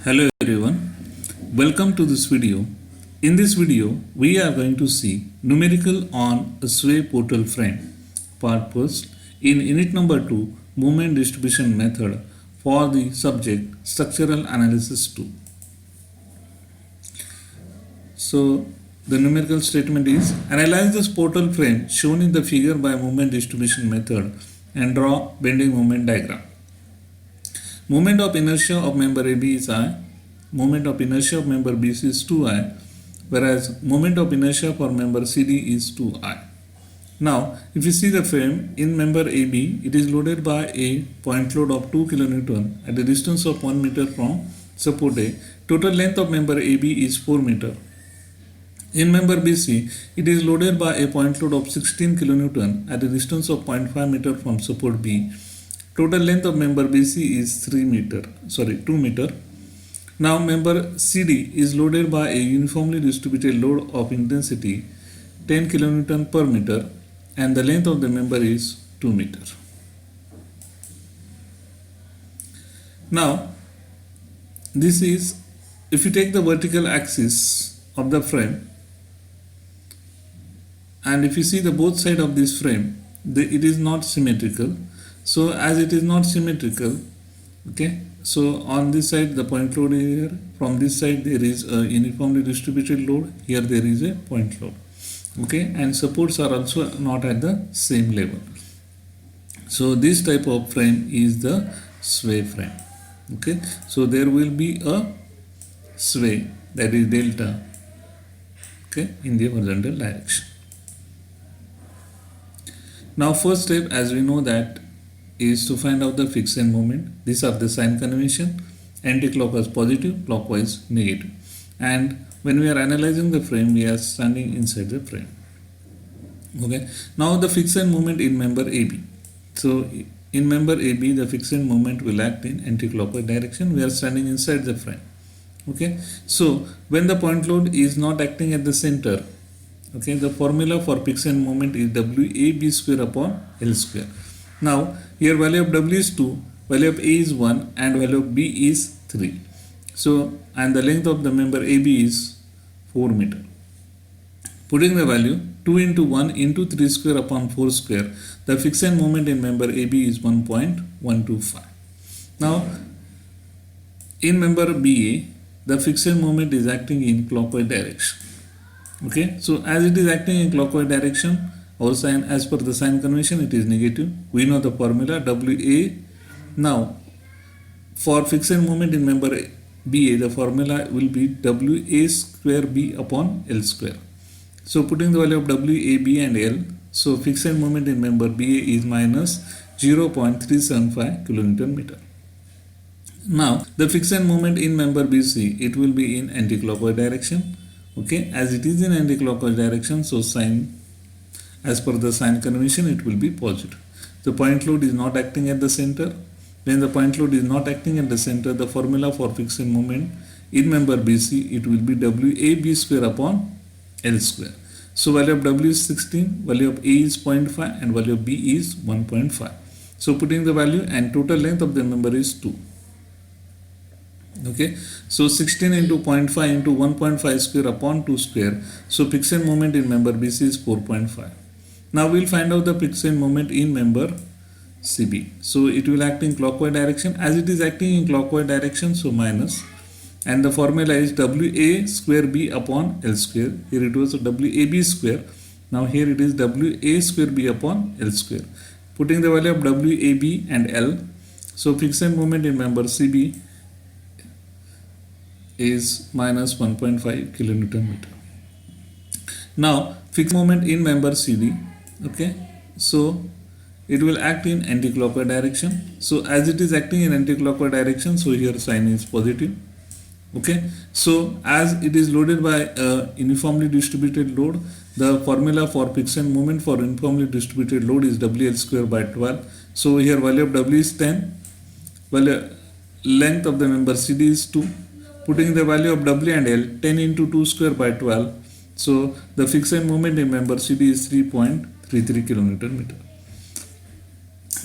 Hello everyone, welcome to this video. In this video, we are going to see numerical on a sway portal frame. Part first, in unit number 2, moment distribution method for the subject structural analysis 2. So, the numerical statement is analyze this portal frame shown in the figure by moment distribution method and draw bending moment diagram. Moment of inertia of member AB is I, moment of inertia of member BC is 2I, whereas moment of inertia for member CD is 2I. Now, if you see the frame in member AB, it is loaded by a point load of 2 kN at a distance of 1 meter from support A. Total length of member AB is 4 meter. In member BC, it is loaded by a point load of 16 kN at a distance of 0.5 meter from support B. Total length of member BC is 2 meter. Now member CD is loaded by a uniformly distributed load of intensity 10 kN per meter and the length of the member is 2 meter. Now this is, if you take the vertical axis of the frame and if you see the both side of this frame, it is not symmetrical. So as it is not symmetrical, okay, so on this side the point load is here, from this side there is a uniformly distributed load, here there is a point load, okay, and supports are also not at the same level. So this type of frame is the sway frame, okay. So there will be a sway, that is delta, okay, in the horizontal direction. Now first step, as we know, that is to find out the fixed end moment. These are the sign convention, anti-clockwise positive, clockwise negative. And when we are analyzing the frame, we are standing inside the frame. Okay. Now the fixed end moment in member AB. So in member AB, the fixed end moment will act in anti-clockwise direction. We are standing inside the frame. Okay. So when the point load is not acting at the center, okay, the formula for fixed end moment is WAB square upon L square. Now here value of W is 2, value of A is 1 and value of B is 3. So and the length of the member AB is 4 meter. Putting the value 2 into 1 into 3 square upon 4 square, the fixed end moment in member AB is 1.125. Now in member BA, the fixed end moment is acting in clockwise direction. Okay, so as it is acting in clockwise direction, our sign, as per the sign convention, it is negative. We know the formula WA. Now for fixed end moment in member BA, the formula will be WA square B upon L square. So putting the value of WAB and L, so fixed end moment in member BA is minus 0.375 kilonewton meter. Now the fixed end moment in member BC, it will be in anti-clockwise direction. Okay, as it is in anti-clockwise direction, so sign, as per the sign convention, it will be positive. The point load is not acting at the center. When the point load is not acting at the center, the formula for fixed end moment in member BC, it will be WAB square upon L square. So value of W is 16, value of A is 0.5 and value of B is 1.5. So putting the value, and total length of the member is 2. Okay, so 16 into 0.5 into 1.5 square upon 2 square. So fixed end moment in member BC is 4.5. Now we'll find out the fixed end moment in member CB. So it will act in clockwise direction. As it is acting in clockwise direction, so minus, and the formula is WA square B upon L square. Here it was WAB square. Now here it is WA square B upon L square. Putting the value of WAB and L, so fixed end moment in member CB is minus 1.5 kilonewton meter. Now fixed moment in member CD, okay, so it will act in anti-clockwise direction. So as it is acting in anti-clockwise direction, so here sign is positive. Okay, so as it is loaded by a uniformly distributed load, the formula for fixed end moment for uniformly distributed load is WL square by 12. So here value of W is 10, value length of the member CD is 2. Putting the value of W and L, 10 into 2 square by 12. So the fixed end moment in member CD is 3.33 kilonewton meter.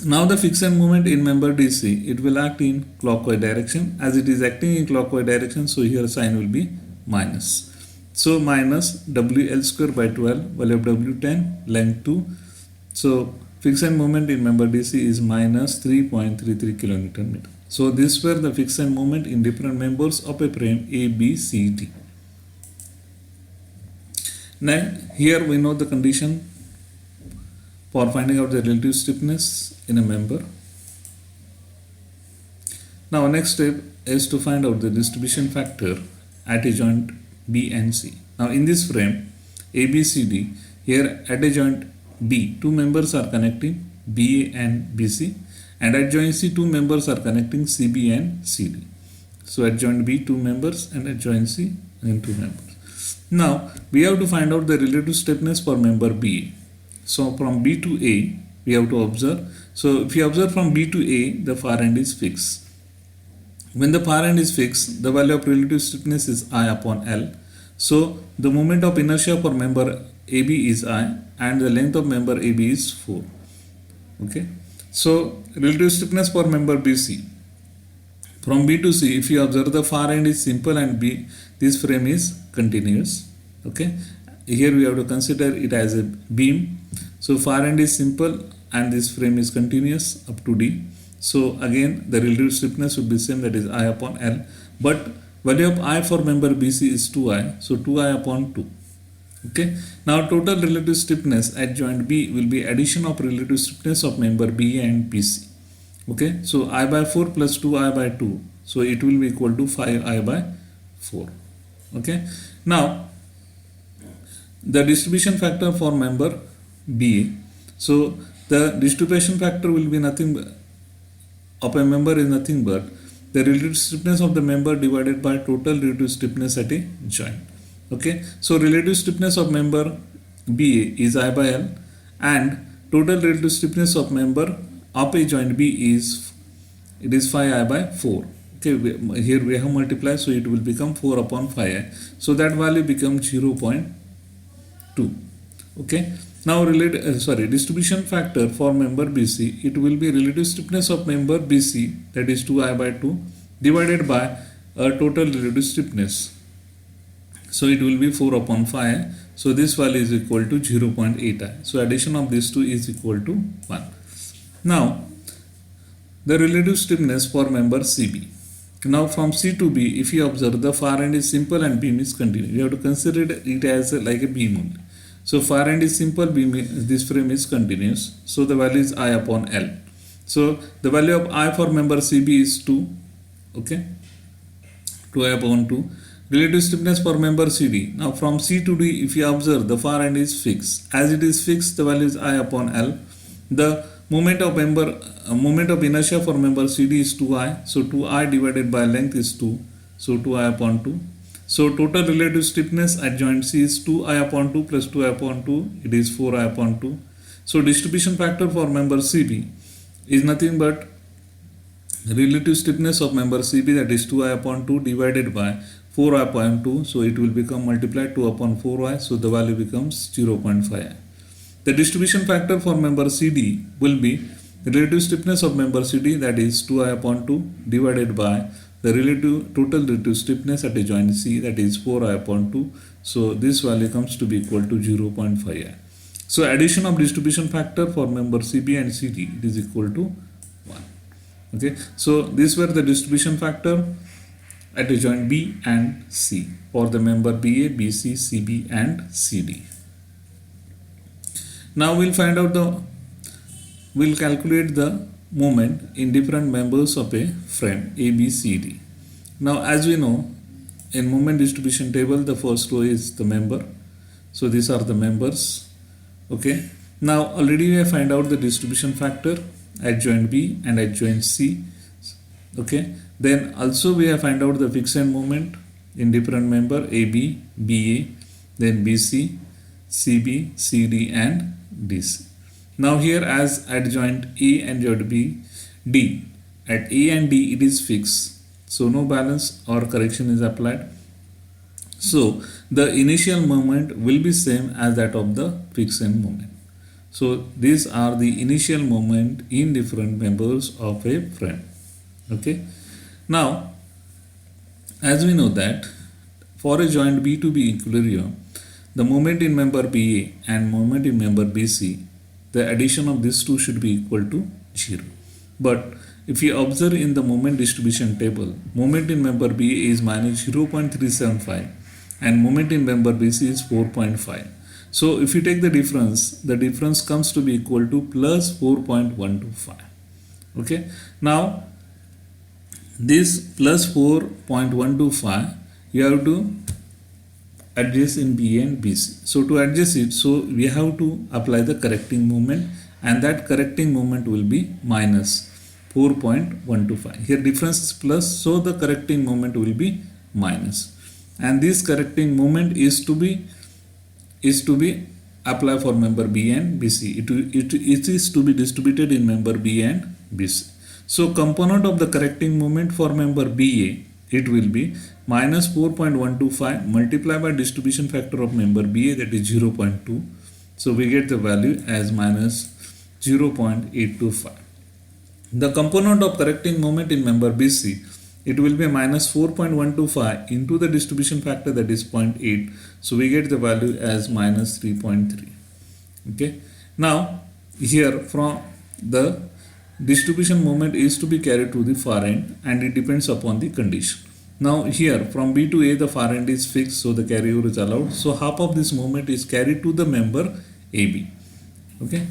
Now the fixed moment in member DC, it will act in clockwise direction. As it is acting in clockwise direction, so here sign will be minus. So minus WL square by 12, value of W10, length 2. So fixed moment in member DC is minus 3.33 kilonewton meter. So this were the fixed moment in different members of a frame A, B, C, D. Now here we know the condition for finding out the relative stiffness in a member. Now next step is to find out the distribution factor at a joint B and C. Now in this frame ABCD, here at a joint B, two members are connecting BA and BC, and at joint C, two members are connecting CB and CD. So at joint B, two members, and at joint C, and two members. Now we have to find out the relative stiffness for member BA. So from B to A, we have to observe. So if you observe from B to A, the far end is fixed. When the far end is fixed, the value of relative stiffness is I upon L. So the moment of inertia for member AB is I, and the length of member AB is 4. Okay. So relative stiffness for member BC. From B to C, if you observe, the far end is simple and this frame is continuous. Okay. Here we have to consider it as a beam. So far end is simple and this frame is continuous up to D. So again the relative stiffness would be same, that is I upon L. But value of I for member BC is 2I. So 2I upon 2. Okay. Now total relative stiffness at joint B will be addition of relative stiffness of member BA and BC. Okay. So I by 4 plus 2I by 2. So it will be equal to 5I by 4. Okay. Now the distribution factor for member BA. So the distribution factor will be nothing but, of a member is nothing but the relative stiffness of the member divided by total relative stiffness at a joint. Okay. So relative stiffness of member BA is I by L, and total relative stiffness of member of a joint B is 5I by 4. Okay. Here we have multiplied, so it will become 4 upon 5I. So that value becomes 0.2. Okay. Now distribution factor for member BC, it will be relative stiffness of member BC, that is 2I by 2, divided by total relative stiffness. So it will be 4 upon 5. So this value is equal to 0.8I. So addition of these two is equal to 1. Now the relative stiffness for member CB. Now from C to B, if you observe, the far end is simple and beam is continuous. You have to consider it as like a beam only. So far end is simple, beam, this frame is continuous. So the value is I upon L. So the value of I for member CB is 2. Okay. 2I upon 2. Relative stiffness for member CD. Now from C to D, if you observe, the far end is fixed. As it is fixed, the value is I upon L. The moment of inertia for member CD is 2I. So 2I divided by length is 2. So 2I upon 2. So total relative stiffness at joint C is 2I upon 2 plus 2I upon 2. It is 4I upon 2. So distribution factor for member CB is nothing but relative stiffness of member CB, that is 2I upon 2 divided by 4I upon 2. So it will become multiplied 2 upon 4I. So the value becomes 0.5I. The distribution factor for member CD will be relative stiffness of member CD, that is 2I upon 2 divided by the total relative stiffness at a joint C, that is 4I upon 2. So this value comes to be equal to 0.5I. So addition of distribution factor for member CB and CD, it is equal to 1. Okay. So these were the distribution factor at a joint B and C for the member BA, BC, CB and CD. Now we'll calculate the moment in different members of a frame ABCD. Now as we know, in moment distribution table, the first row is the member. So these are the members. Okay. Now already we have find out the distribution factor at joint B and at joint C. Okay. Then also we have find out the fixed moment in different member AB, BA, then BC, CB, CD and DC. Now here as at joint A and joint B, D, at A and D it is fixed. So no balance or correction is applied. So the initial moment will be same as that of the fixed moment. So these are the initial moment in different members of a frame. Okay. Now, as we know that for a joint B to B equilibrium, the moment in member BA and moment in member BC, the addition of these two should be equal to 0. But if you observe in the moment distribution table, moment in member BA is minus 0.375 and moment in member BC is 4.5. So if you take the difference comes to be equal to plus 4.125. Okay. Now, this plus 4.125 you have to adjust in BA and BC. So to adjust it, so we have to apply the correcting moment, and that correcting moment will be minus 4.125. Here difference is plus, so the correcting moment will be minus, and this correcting moment is to be applied for member B and BC. It is to be distributed in member B and BC. So component of the correcting moment for member BA, it will be minus 4.125 multiplied by distribution factor of member BA, that is 0.2. So we get the value as minus 0.825. The component of correcting moment in member BC, it will be minus 4.125 into the distribution factor, that is 0.8. So we get the value as minus 3.3. Okay. Now here from the distribution moment is to be carried to the far end, and it depends upon the condition. Now here from B to A the far end is fixed, so the carryover is allowed. So half of this moment is carried to the member AB. Okay.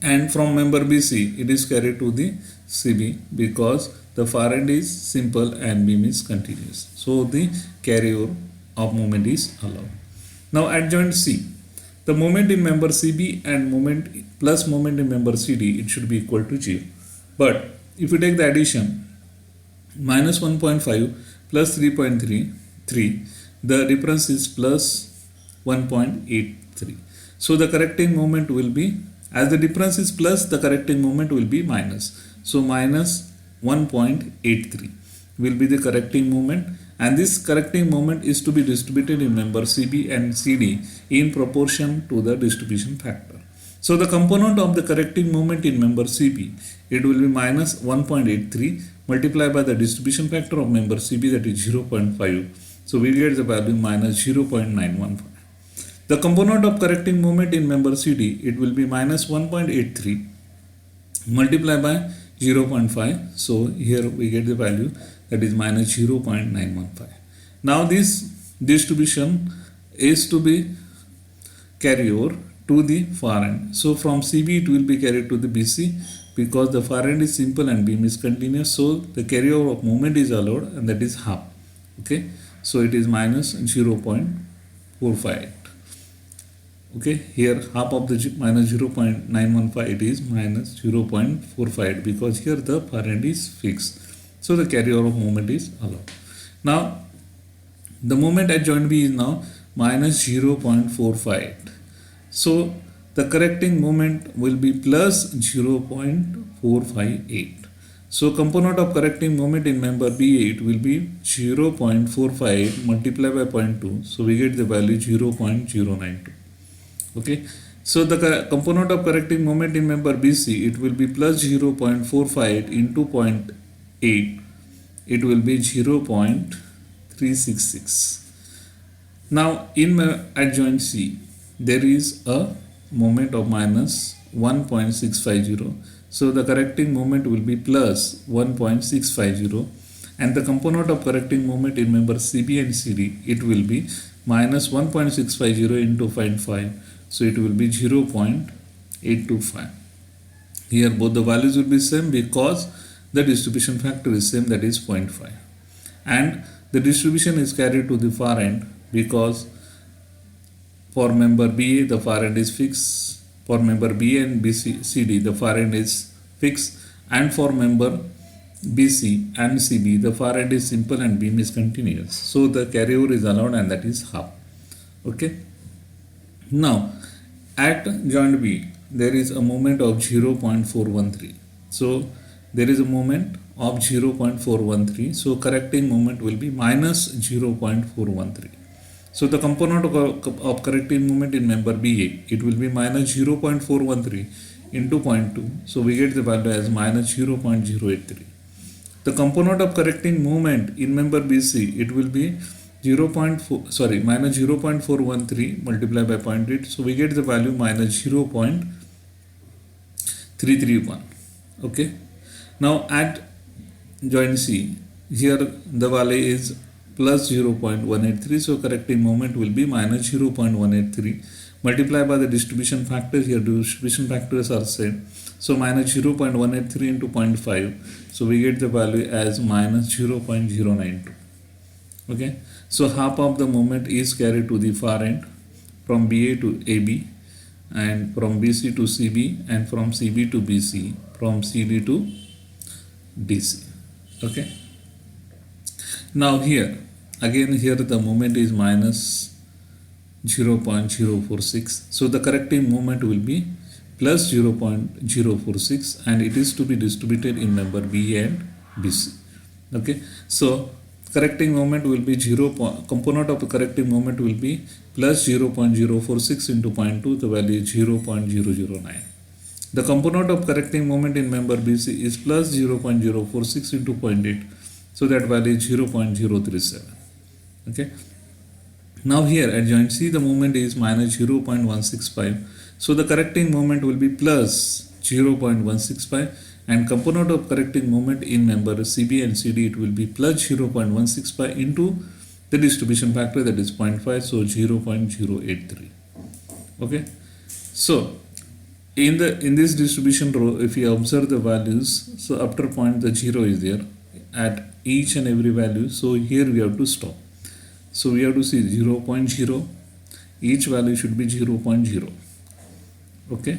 And from member BC it is carried to the CB because the far end is simple and beam is continuous. So the carryover of moment is allowed. Now at joint C, the moment in member CB and moment plus moment in member CD, it should be equal to 0. But if you take the addition, minus 1.5 plus 3.33, the difference is plus 1.83. So the correcting moment will be, as the difference is plus, the correcting moment will be minus. So minus 1.83 will be the correcting moment, and this correcting moment is to be distributed in member CB and CD in proportion to the distribution factor. So the component of the correcting moment in member CB, it will be minus 1.83 multiplied by the distribution factor of member CB, that is 0.5. So we get the value minus 0.915. The component of correcting moment in member CD, it will be minus 1.83 multiplied by 0.5. So here we get the value, that is minus 0.915. Now this distribution is to be carried over to the far end. So from CB it will be carried to the BC because the far end is simple and beam is continuous. So the carryover of moment is allowed, and that is half. Okay. So it is minus 0.458. Okay, here half of the minus 0.915, it is minus 0.45 because here the far end is fixed. So the carryover of moment is allowed. Now the moment at joint B is now minus 0.45. So the correcting moment will be plus 0.458. So component of correcting moment in member BA, it will be 0.458 multiplied by 0.2. So we get the value 0.092. Okay. So the component of correcting moment in member BC, it will be plus 0.45 into 0.8. It will be 0.366. Now in adjoint C, there is a moment of minus 1.650. So the correcting moment will be plus 1.650, and the component of correcting moment in member CB and CD, it will be minus 1.650 into 0.5. So it will be 0.825. Here both the values will be same because the distribution factor is same, that is 0.5. And the distribution is carried to the far end because for member BA the far end is fixed, for member B and CD the far end is fixed, and for member BC and CB the far end is simple and beam is continuous. So the carryover is allowed, and that is half. Okay. Now at joint B there is a moment of 0.413. So there is a moment of 0.413. So correcting moment will be minus 0.413. So the component of corrective moment in member BA, it will be minus 0.413 into 0.2. So we get the value as minus 0.083. The component of correcting moment in member BC, it will be minus 0.413 multiplied by 0.8. So we get the value minus 0.331. Okay. Now at joint C, here the value is plus 0.183. So correcting moment will be minus 0.183 multiplied by the distribution factor. Here distribution factors are same. So minus 0.183 into 0.5. So we get the value as minus 0.092. Okay. So half of the moment is carried to the far end from BA to AB, and from BC to CB, and from CB to BC, from CD to DC. Okay. Now here the moment is minus 0.046. So the correcting moment will be plus 0.046, and it is to be distributed in member BA and BC. Okay. So correcting moment will be component of the correcting moment will be plus 0.046 into 0.2. The value is 0.009. The component of correcting moment in member BC is plus 0.046 into 0.8. So that value is 0.037. Okay. Now here at joint C, the moment is minus 0.165. So the correcting moment will be plus 0.165, and component of correcting moment in member CB and CD, it will be plus 0.165 into the distribution factor, that is 0.5, so 0.083. Okay. So in this distribution row, if you observe the values, so after point the 0 is there at each and every value. So here we have to stop. So we have to see 0.0, each value should be 0.0. Okay.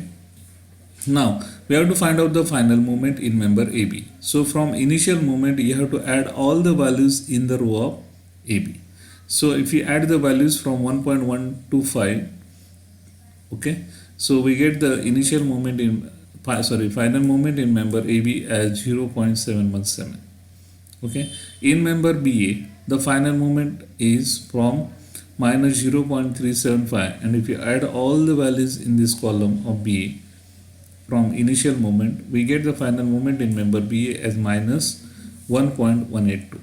Now we have to find out the final moment in member AB. So from initial moment, you have to add all the values in the row of AB. So if you add the values from 1.125, okay, so we get the initial moment in final moment in member AB as 0.717. Okay. In member BA, the final moment is from minus 0.375, and if you add all the values in this column of BA from initial moment, we get the final moment in member BA as minus 1.182.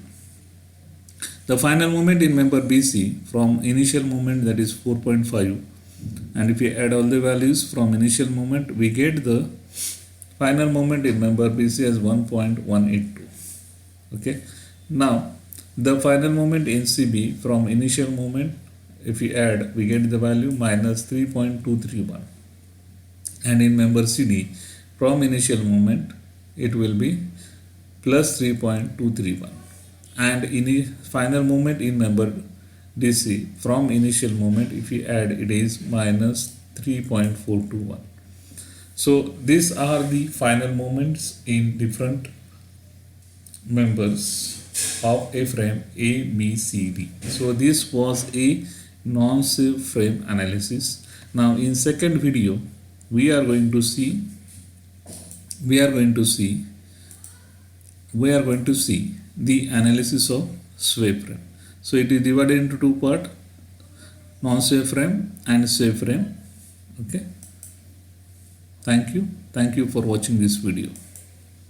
The final moment in member BC from initial moment, that is 4.5, and if you add all the values from initial moment, we get the final moment in member BC as 1.182. Okay. Now the final moment in CB from initial moment, if we add, we get the value minus 3.231, and in member CD from initial moment, it will be plus 3.231, and in the final moment in member DC from initial moment, if we add, it is minus 3.421. So these are the final moments in different members of a frame A, B, C, D. So this was a non-safe frame analysis. Now in second video, we are going to see the analysis of sway frame. So it is divided into two parts, non-sway frame and sway frame. Okay. Thank you for watching this video.